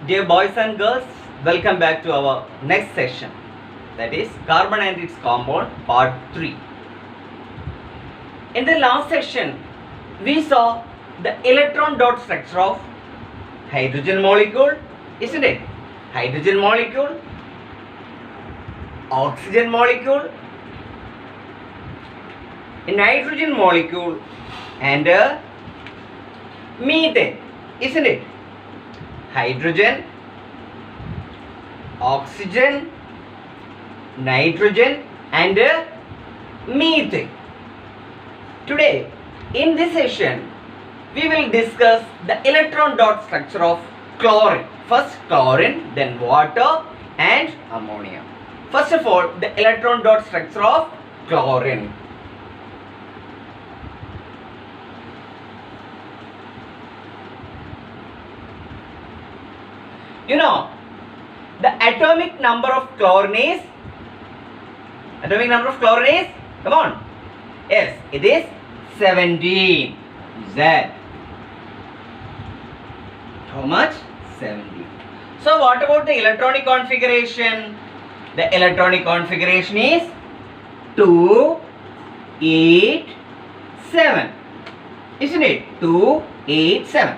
Dear boys and girls, welcome back to our next session, that is carbon and its compound part 3. In the last session, we saw the electron dot structure of hydrogen molecule, isn't it? Hydrogen molecule, oxygen molecule, nitrogen molecule and methane, isn't it? Hydrogen, oxygen, nitrogen and methane. Today in this session we will discuss the electron dot structure of chlorine. First chlorine, then water and ammonia. First of all, the electron dot structure of chlorine. You know, the atomic number of chlorine is, come on, yes, it is 17. Z. How much? 17. So what about the electronic configuration? The electronic configuration is 2, 8, 7. Isn't it? 2, 8, 7.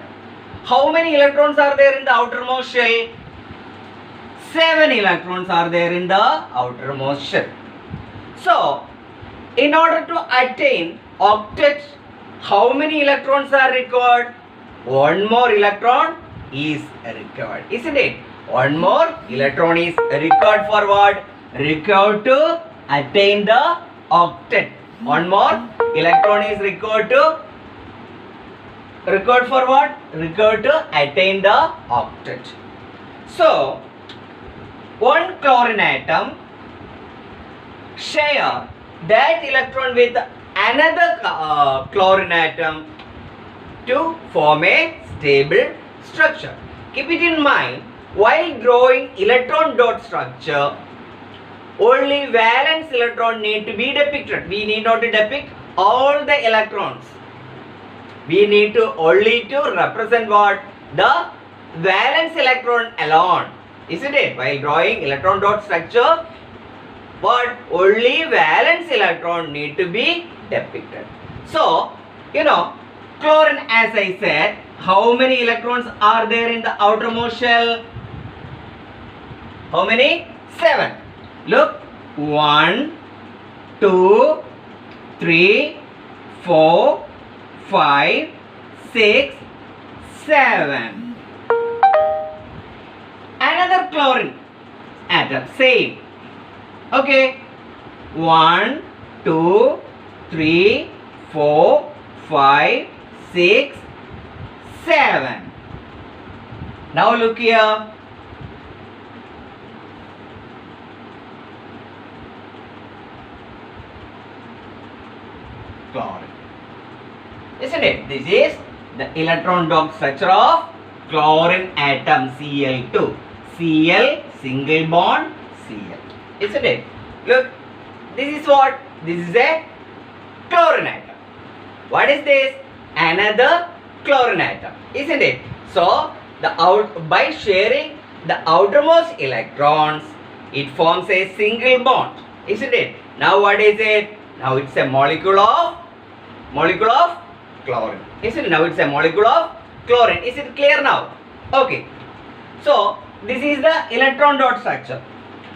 How many electrons are there in the outermost shell? 7 electrons are there in the outermost shell. So, in order to attain octet, how many electrons are required? One more electron is required, isn't it? One more electron is required for what? Required to attain the octet. One more electron is required for what? Required to attain the octet. So, one chlorine atom share that electron with another chlorine atom to form a stable structure. Keep it in mind, while drawing electron dot structure, only valence electron need to be depicted. We need not to depict all the electrons. We need to only to represent what? The valence electron alone, isn't it? While drawing electron dot structure, what? Only valence electron need to be depicted. So, you know, chlorine, as I said, how many electrons are there in the outermost shell? How many? 7. Look, 1, 2, 3, 4, 5, 6, 7. Another chlorine atom, same. Okay. 1, 2, 3, 4, 5, 6, 7. Now look here. Chlorine. Isn't it? This is the electron dot structure of chlorine atom, Cl2. Cl, single bond, Cl. Isn't it? Look, this is what? This is a chlorine atom. What is this? Another chlorine atom. Isn't it? So, by sharing the outermost electrons, it forms a single bond. Isn't it? Now what is it? Now it's a molecule of chlorine. Isn't it? Now it's a molecule of chlorine. Is it clear now? Okay. So, this is the electron dot structure.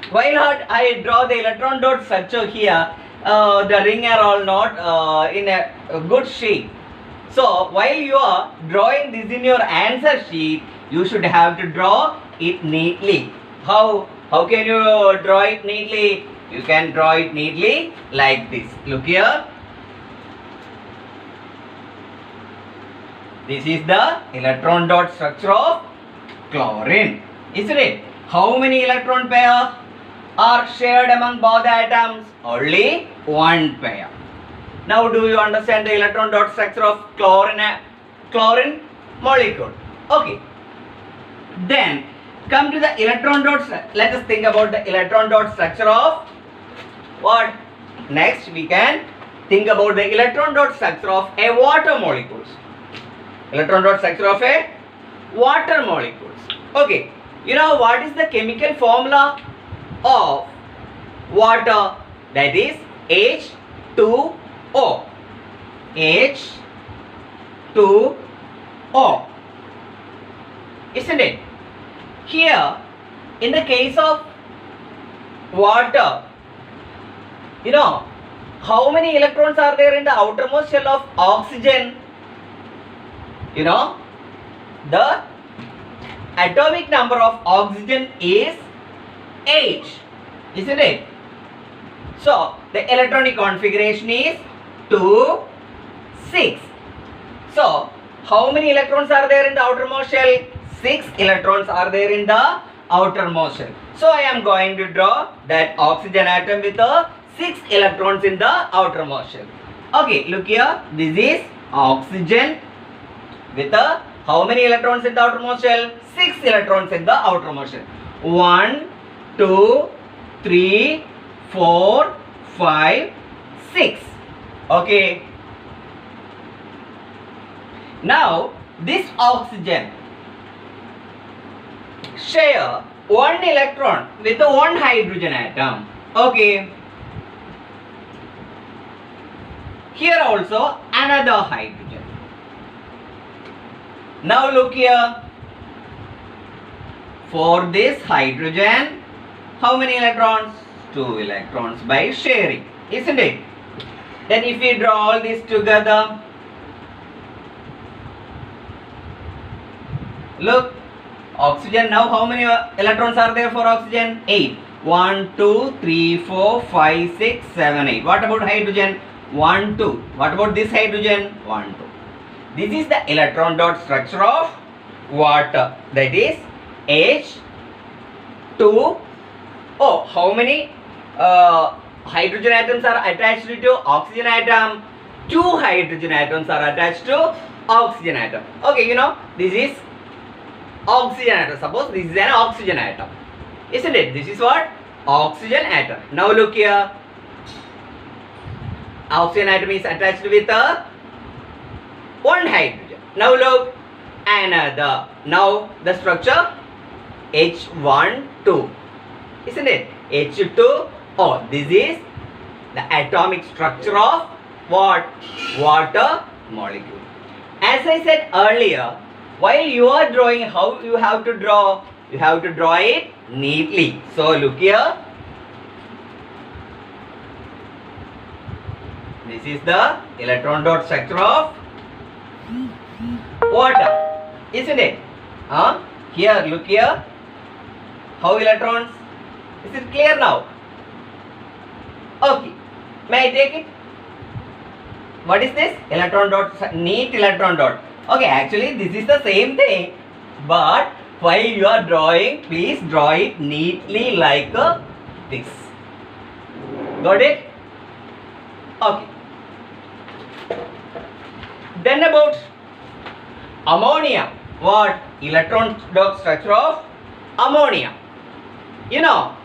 While I draw the electron dot structure here, the ring are all not in a good shape. So, while you are drawing this in your answer sheet, you should have to draw it neatly. How can you draw it neatly? You can draw it neatly like this. Look here. This is the electron dot structure of chlorine, isn't it? How many electron pair are shared among both atoms? Only one pair. Now do you understand the electron dot structure of chlorine molecule? Okay. Then come to the electron dot. Let us think about the electron dot structure of what? Next we can think about the electron dot structure of a water molecules. Electron dot structure of a water molecules. Okay, You know what is the chemical formula of water? That is H2O. H2O. Isn't it? Here, in the case of water, you know, how many electrons are there in the outermost shell of oxygen? You know, the atomic number of oxygen is 8, isn't it? So, the electronic configuration is 2, 6. So, how many electrons are there in the outermost shell? 6 electrons are there in the outermost shell. So, I am going to draw that oxygen atom with 6 electrons in the outermost shell. Okay, look here. This is oxygen with how many electrons in the outermost shell? 6 electrons in the outermost shell. 1, 2, 3, 4, 5, 6. Okay. Now, this oxygen share 1 electron with the 1 hydrogen atom. Okay. Here also another hydrogen. Now look here. For this hydrogen, how many electrons? 2 electrons by sharing, isn't it? Then if we draw all this together, look, oxygen, now how many electrons are there for oxygen? 8. 1, 2, 3, 4, 5, 6, 7, 8. What about hydrogen? 1, 2. What about this hydrogen? 1, 2. This is the electron dot structure of water. That is H2O. How many hydrogen atoms are attached to oxygen atom? 2 hydrogen atoms are attached to oxygen atom. Okay, you know, this is oxygen atom. Suppose this is an oxygen atom, isn't it? This is what? Oxygen atom. Now look here. Oxygen atom is attached with 1 hydrogen. Now look, another. Now the structure H12, isn't it? H2O. This is the atomic structure of what? Water molecule. As I said earlier, while you are drawing, how you have to draw? You have to draw it neatly. So look here. This is the electron dot structure of water, isn't it? Here, look here. How electrons? Is it clear now? Okay. May I take it? What is this? Electron dot, neat electron dot. Okay, actually this is the same thing, but while you are drawing, please draw it neatly like this. Got it? Okay. Then about ammonia. What? Electron dot structure of ammonia. You know,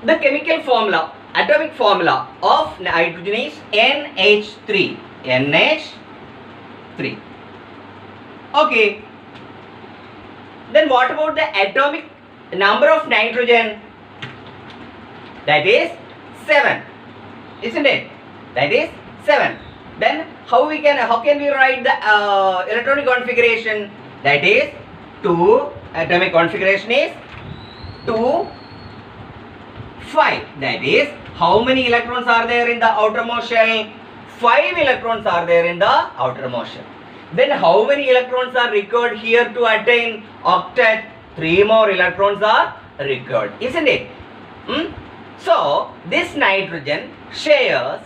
the chemical formula, atomic formula of nitrogen is NH3. NH3. Okay. Then what about the atomic number of nitrogen? That is 7. Isn't it? That is 7. Then how can we write the electronic configuration? That is 2. Atomic configuration is 2, 5. That is, how many electrons are there in the outermost shell? 5 electrons are there in the outermost shell. Then how many electrons are required here to attain octet? 3 more electrons are required, isn't it? So this nitrogen shares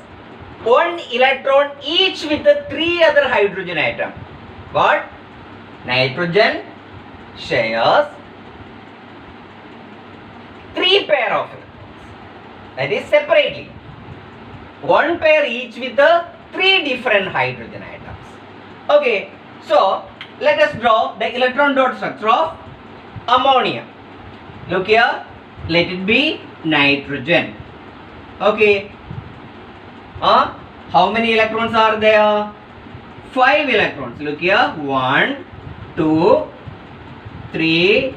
1 electron each with the 3 other hydrogen atoms. What? Nitrogen shares 3 pair of electrons. That is separately. 1 pair each with the 3 different hydrogen atoms. Okay, so let us draw the electron dot structure of ammonia. Look here, let it be nitrogen. Okay, how many electrons are there? 5 electrons. Look here, 1, 2, 3,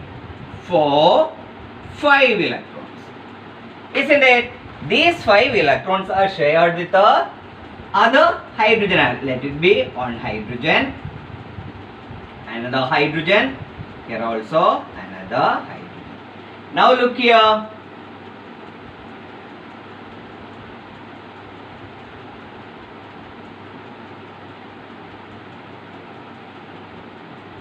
4, 5 electrons. Isn't it? These 5 electrons are shared with the other hydrogen atom. Let it be one hydrogen, another hydrogen, here also another hydrogen. Now look here.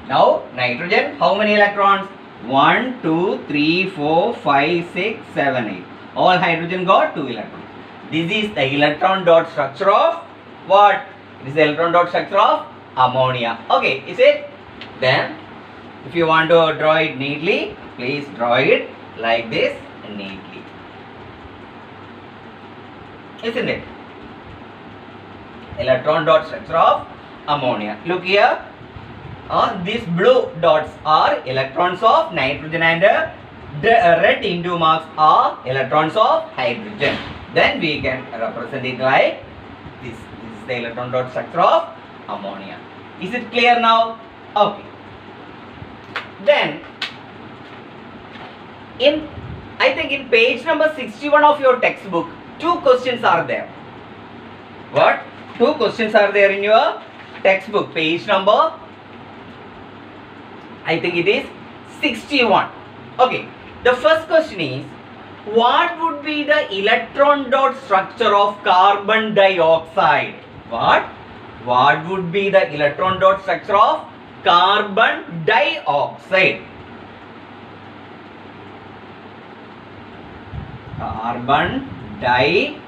Now nitrogen, how many electrons? 1, 2, 3, 4, 5, 6, 7, 8. All hydrogen got 2 electrons. This is the electron dot structure of what? This is the electron dot structure of ammonia. Okay, is it? Then, if you want to draw it neatly, please draw it like this neatly. Isn't it? Electron dot structure of ammonia. Look here. These blue dots are electrons of nitrogen and red into marks are electrons of hydrogen. Then we can represent it like this. This is the electron dot structure of ammonia. Is it clear now? Okay. Then, I think in page number 61 of your textbook, 2 questions are there. What? 2 questions are there in your textbook. Page number, I think it is 61. Okay. The first question is, what would be the electron dot structure of carbon dioxide? What? What would be the electron dot structure of carbon dioxide? Carbon dioxide.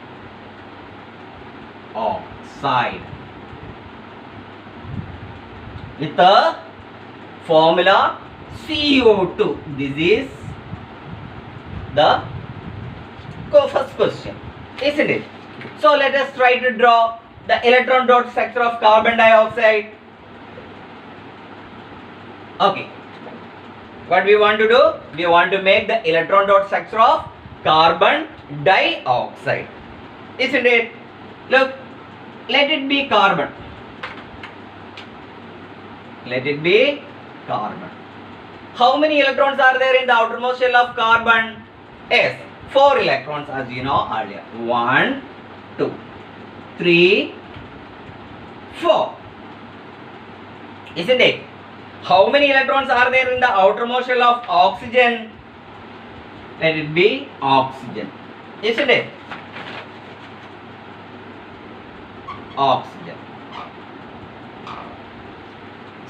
With the formula CO2. This is the first question, isn't it? So let us try to draw the electron dot structure of carbon dioxide. Okay. What we want to do? We want to make the electron dot structure of carbon dioxide. Isn't it? Look, let it be carbon. Let it be carbon. How many electrons are there in the outermost shell of carbon? Yes, 4 electrons as you know earlier. 1, 2, 3, 4. Isn't it? How many electrons are there in the outermost shell of oxygen? Let it be oxygen. Isn't it? Oxygen.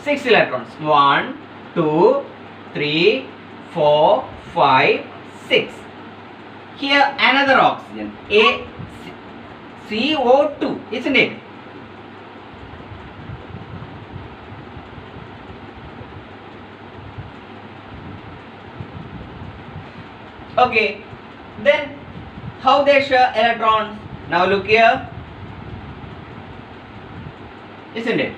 6 electrons. 1, 2, 3, 4, 5, 6. Here another oxygen. CO2. Isn't it? Okay. Then how they share electrons? Now look here. Isn't it?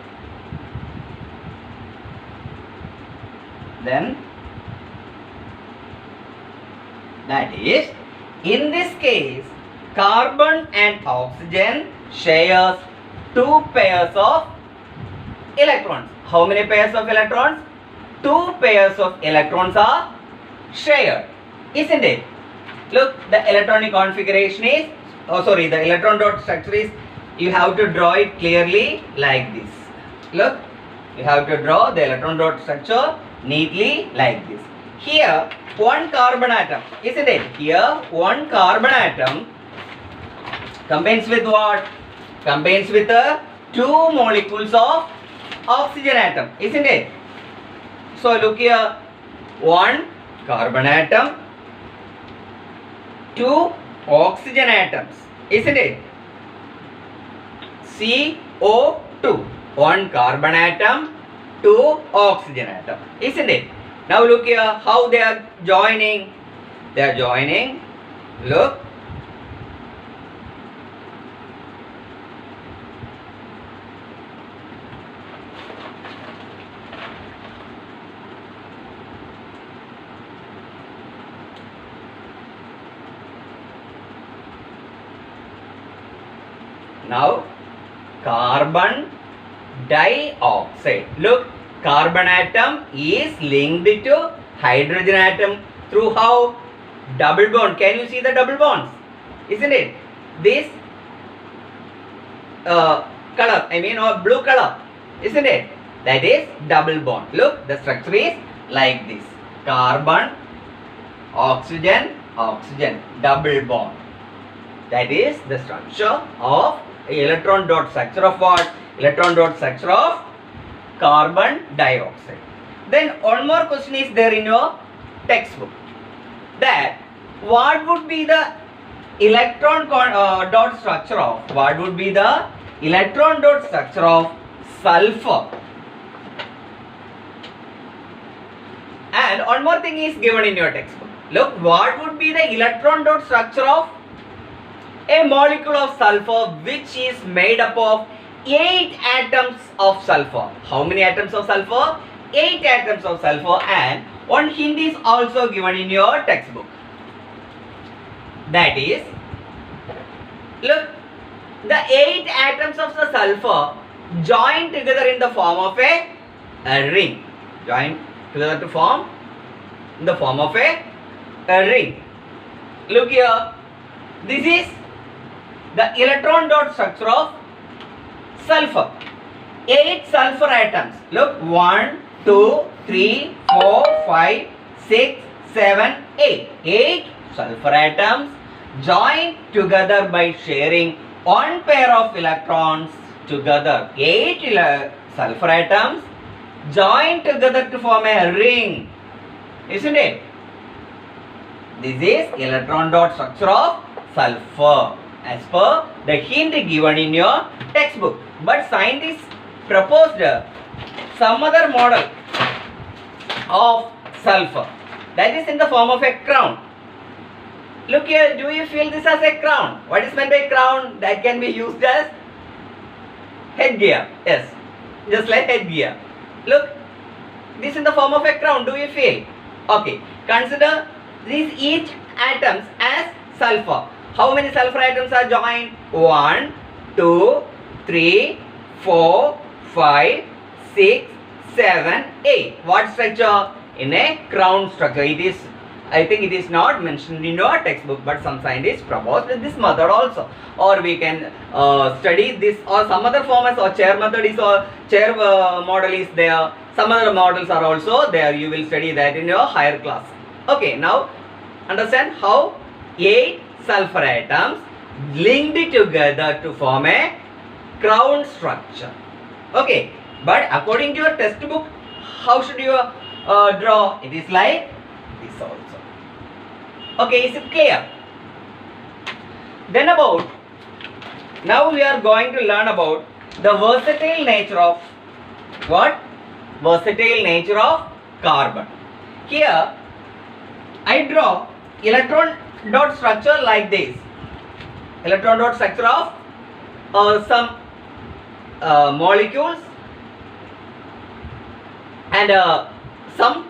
Then that is, in this case, carbon and oxygen shares 2 pairs of electrons. How many pairs of electrons? 2 pairs of electrons are shared. Isn't it? Look, the electronic configuration is, the electron dot structure is, you have to draw it clearly like this. Look, you have to draw the electron dot structure neatly like this. Here, one carbon atom, isn't it? Here, one carbon atom combines with what? Combines with 2 molecules of oxygen atom, isn't it? So look here, one carbon atom, 2 oxygen atoms, isn't it? CO2, one carbon atom, 2 oxygen atom, isn't it? Now look here how they are joining. They are joining. Look. Now carbon dioxide. Look, carbon atom is linked to hydrogen atom through how? Double bond. Can you see the double bonds? Isn't it? This color, I mean, or blue color, isn't it? That is double bond. Look, the structure is like this. Carbon, oxygen, oxygen, double bond. That is the structure of electron dot structure of what? Electron dot structure of carbon dioxide. Then one more question is there in your textbook. That what would be the electron dot structure of? What would be the electron dot structure of sulfur? And one more thing is given in your textbook. Look, what would be the electron dot structure of a molecule of sulfur which is made up of 8 atoms of sulfur? How many atoms of sulfur? 8 atoms of sulfur, and one hint is also given in your textbook. That is, look, the 8 atoms of the sulfur join together in the form of a ring. Join together to form in the form of a ring. Look here, this is the electron dot structure of sulfur. 8 sulfur atoms. Look, 1, 2, 3, 4, 5, 6, 7, 8. 8 sulfur atoms join together by sharing one pair of electrons together. 8 sulfur atoms join together to form a ring. Isn't it? This is electron dot structure of sulfur as per the hint given in your textbook. But scientists proposed some other model of sulfur, that is in the form of a crown. Look here, do you feel this as a crown? What is meant by crown? That can be used as headgear. Yes, just like headgear. Look, this in the form of a crown. Do you feel? Okay, consider these each atoms as sulfur. How many sulfur atoms are joined? 1, 2, 3, 4, 5, 6, 7, 8. What structure? In a crown structure. It is, I think it is not mentioned in your textbook, but some scientists proposed this method also. Or we can study this, or some other form as or chair method is, or chair model is there. Some other models are also there. You will study that in your higher class. Okay, now understand how 8 sulfur atoms linked together to form a crown structure. Okay, but according to your textbook, how should you draw? It is like this also. Okay, is it clear? Then about, now we are going to learn about the versatile nature of what? Versatile nature of carbon. Here I draw electron dot structure like this. Electron dot structure of some molecules and some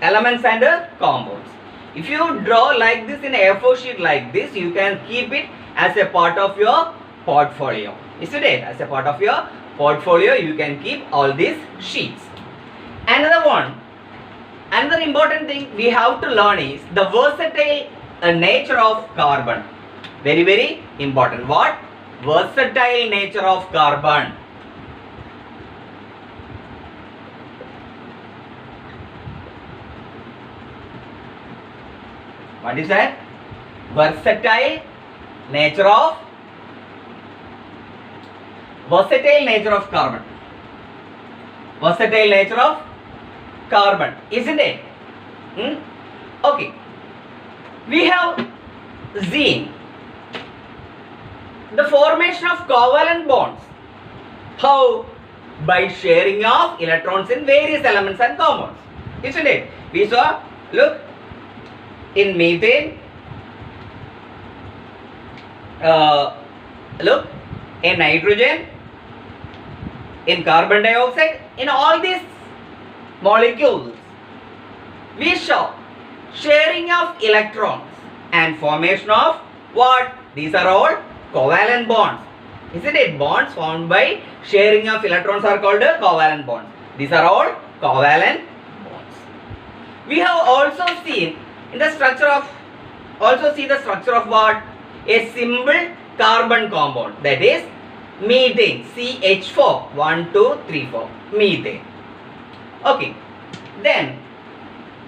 elements and compounds. If you draw like this in a A4 sheet like this, you can keep it as a part of your portfolio. Isn't it? As a part of your portfolio, you can keep all these sheets. Another one, another important thing we have to learn is the versatile nature of carbon. Very, very important. What? Versatile nature of carbon. What is that? Versatile nature of carbon. Versatile nature of carbon, isn't it? Okay. We have seen the formation of covalent bonds. How? By sharing of electrons in various elements and compounds. Isn't it? We saw, look, in methane, look, in nitrogen, in carbon dioxide, in all these molecules, we saw sharing of electrons and formation of what? These are all covalent bonds. Isn't it? Bonds formed by sharing of electrons are called covalent bonds. These are all covalent bonds. We have also seen in the structure of what? A simple carbon compound, that is methane, CH4, 1, 2, 3, 4, methane. Okay, then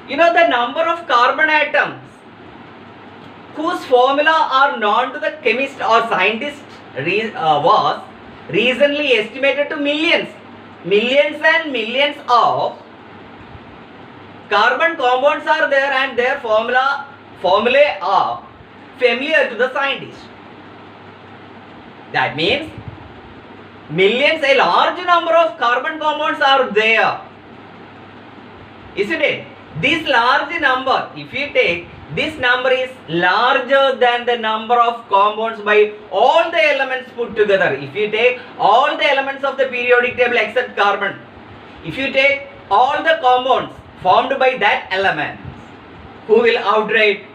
you know the number of carbon atoms whose formula are known to the chemist or scientist was recently estimated to millions. Millions and millions of carbon compounds are there, and their formulae are familiar to the scientists. That means millions, a large number of carbon compounds are there. Isn't it? This large number, if you take, this number is larger than the number of compounds by all the elements put together. If you take all the elements of the periodic table except carbon, if you take all the compounds formed by that element, who will outright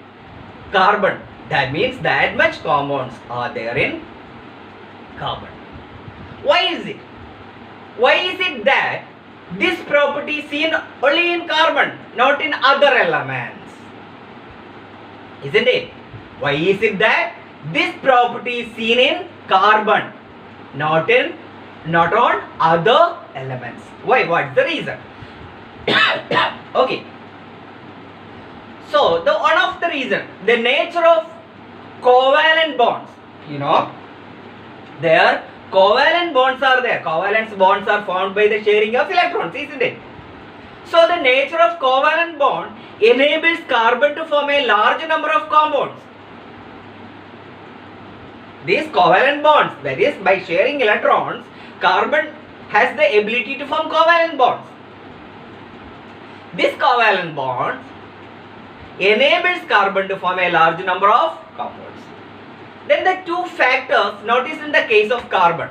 carbon? That means that much compounds are there in carbon. Why is it? Why is it that this property is seen only in carbon, not in other elements? Isn't it? Why is it that this property is seen in carbon, not on other elements? Why? What's the reason? Okay. So, one of the reason, the nature of covalent bonds, their covalent bonds are there. Covalent bonds are formed by the sharing of electrons, isn't it? So, the nature of covalent bond enables carbon to form a large number of compounds. These covalent bonds, that is, by sharing electrons, carbon has the ability to form covalent bonds. This covalent bond enables carbon to form a large number of compounds. Then the two factors noticed in the case of carbon.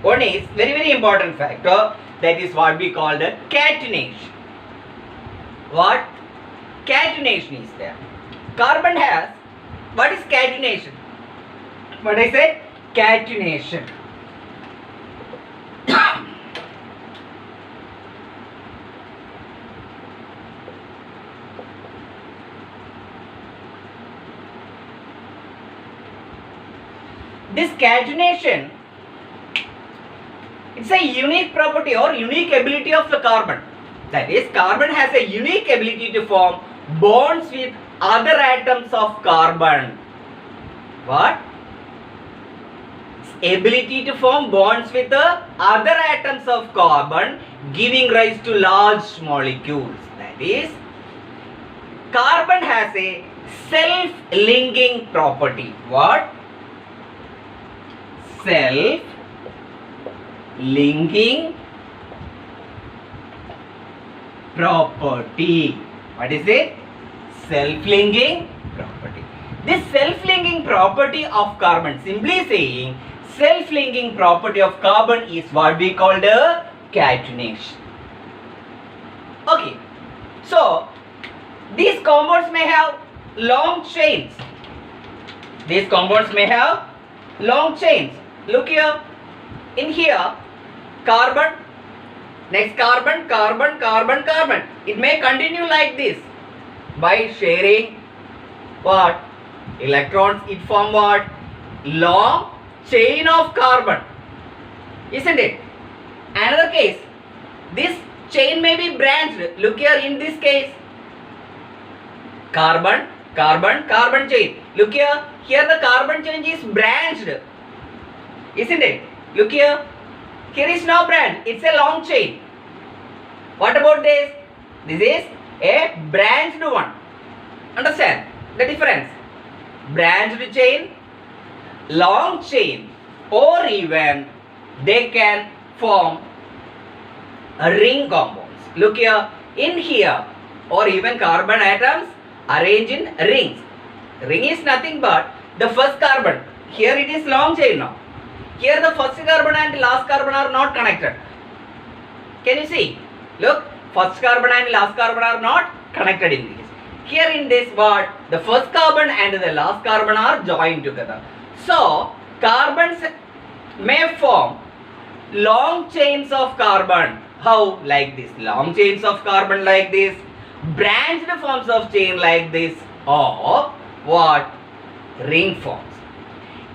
One is very, very important factor, that is what we call the catenation. What? Catenation is there. Carbon has, what is catenation? What I said? Catenation. This catenation, it's a unique property or unique ability of the carbon. That is, carbon has a unique ability to form bonds with other atoms of carbon. What? Ability to form bonds with the other atoms of carbon, giving rise to large molecules. That is, carbon has a self-linking property. What? Self-linking property. What is it? Self-linking property. This self-linking property of carbon, simply saying, self-linking property of carbon is what we call the catenation. Okay. So, these compounds may have long chains. These compounds may have long chains. Look here. In here, carbon, next carbon, carbon, carbon, carbon. It may continue like this. By sharing what? Electrons, it form what? Long chain of carbon. Isn't it? Another case, this chain may be branched. Look here, in this case, carbon, carbon, carbon chain. Look here, here the carbon chain is branched. Isn't it? Look here, here is no branch, it's a long chain. What about this? This is a branched one. Understand the difference? Branched chain, long chain, or even they can form ring compounds. Look here, in here, or even carbon atoms arranged in rings. Ring is nothing but the first carbon. Here it is long chain now. Here the first carbon and last carbon are not connected. Can you see? Look, first carbon and last carbon are not connected in this. Here in this what? The first carbon and the last carbon are joined together. So, carbon's may form long chains of carbon. How? Like this. Long chains of carbon like this. Branched forms of chain like this. Or what? Ring forms.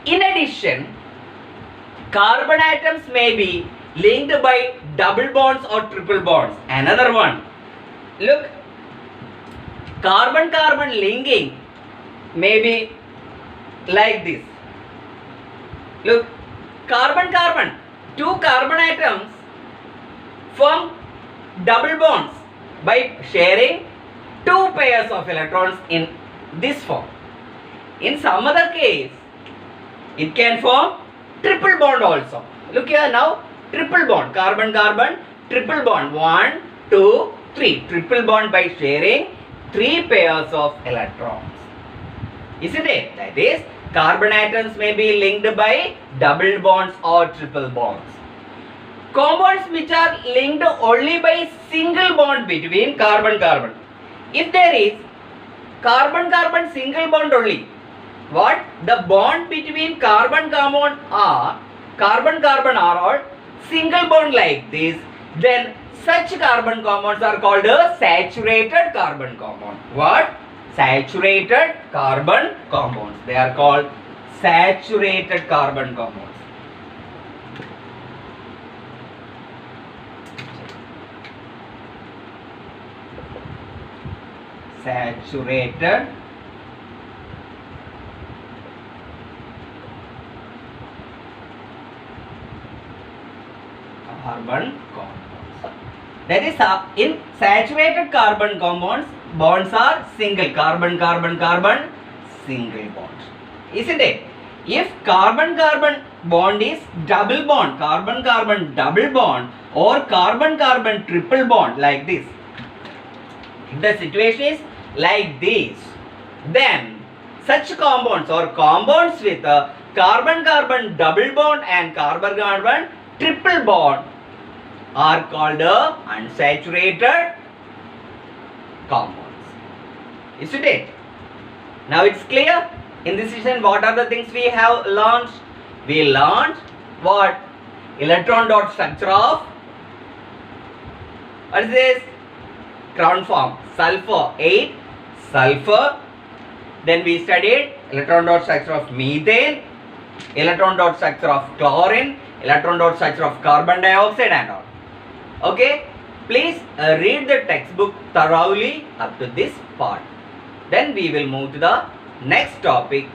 In addition, carbon atoms may be linked by double bonds or triple bonds. Another one. Look. Carbon-carbon linking may be like this. Look. Carbon-carbon. Two carbon atoms form double bonds by sharing two pairs of electrons in this form. In some other case, it can form triple bond also. Look here now, triple bond, carbon-carbon, triple bond, 1, 2, 3. Triple bond by sharing 3 pairs of electrons. Isn't it? That is, carbon atoms may be linked by double bonds or triple bonds. Compounds which are linked only by single bond between carbon-carbon. If there is carbon-carbon single bond only, what? The bond between carbon-carbon are all single bond like this, then such carbon compounds are called a saturated carbon compound. What? Saturated carbon compounds. They are called saturated carbon compounds. Saturated carbon compounds. That is, in saturated carbon compounds, bonds are single, carbon-carbon-carbon, single bond. Isn't it? If carbon-carbon bond is double bond, carbon-carbon double bond or carbon-carbon triple bond like this, if the situation is like this, then such compounds or compounds with a carbon-carbon double bond and carbon-carbon triple bond are called unsaturated compounds. Isn't it? Now it's clear? In this session, what are the things we have learned? We learned what? Electron dot structure of, what is this? Crown form, sulfur, 8 sulfur. Then we studied electron dot structure of methane, electron dot structure of chlorine, electron dot structure of carbon dioxide and all. Okay, please read the textbook thoroughly up to this part. Then we will move to the next topic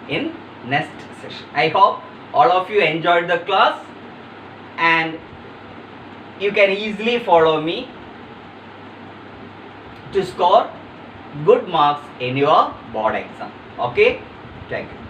in next session. I hope all of you enjoyed the class and you can easily follow me to score good marks in your board exam. Okay, thank you.